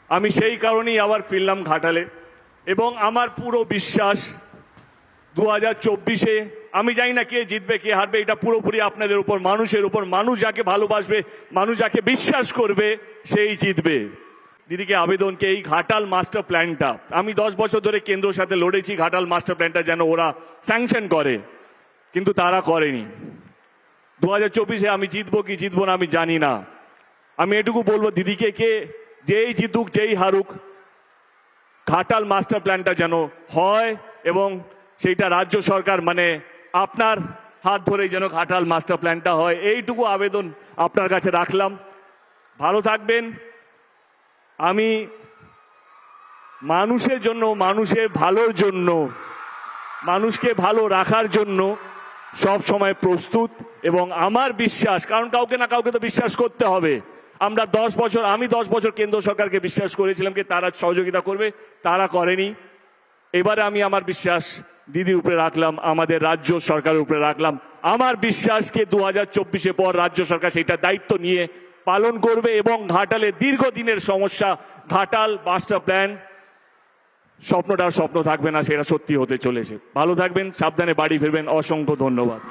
আমি সেই কারণেই আবার ফিরলাম ঘাটালে এবং আমার পুরো বিশ্বাস 2024-এ আমি জানি না কে জিতবে কে হারবে, এটা পুরোপুরি আপনাদের উপর, মানুষের উপর। মানুষ যাকে ভালোবাসবে, মানুষ যাকে বিশ্বাস করবে, সেই জিতবে। দিদিকে আবেদনকে এই ঘাটাল মাস্টার প্ল্যানটা, আমি 10 বছর ধরে কেন্দ্রের সাথে লড়েছি ঘাটাল মাস্টার প্ল্যানটা যেন ওরা স্যাংশন করে, কিন্তু তারা করেনি। 2024-এ আমি জিতবো কি জিতবো না আমি জানি না। আমি এটুকু বলবো দিদিকে, কে যেই জিতুক যেই হারুক, ঘাটাল মাস্টার প্ল্যানটা যেন হয় এবং সেইটা রাজ্য সরকার মানে আপনার হাত ধরেই যেন ঘাটাল মাস্টার প্ল্যানটা হয়, এইটুকু আবেদন আপনার কাছে রাখলাম। ভালো থাকবেন। আমি মানুষের জন্য, মানুষের ভালোর জন্য, মানুষকে ভালো রাখার জন্য সব সময় প্রস্তুত এবং আমার বিশ্বাস, কারণ কাউকে না কাউকে তো বিশ্বাস করতে হবে। আমরা 10 বছর, আমি 10 বছর কেন্দ্র সরকারকে বিশ্বাস করেছিলাম কি তারা সহযোগিতা করবে, তারা করেনি। এবারে আমি আমার বিশ্বাস দিদির উপরে রাখলাম, আমাদের রাজ্য সরকারের উপরে রাখলাম। আমার বিশ্বাসকে 2024-এ পর রাজ্য সরকার সেটা দায়িত্ব নিয়ে পালন করবে এবং ঘাটালে দীর্ঘদিনের সমস্যা, ঘাটাল মাস্টার প্ল্যান স্বপ্নটা স্বপ্ন থাকবে না, সেটা সত্যি হতে চলেছে। ভালো থাকবেন, সাবধানে বাড়ি ফিরবেন। অসংখ্য ধন্যবাদ।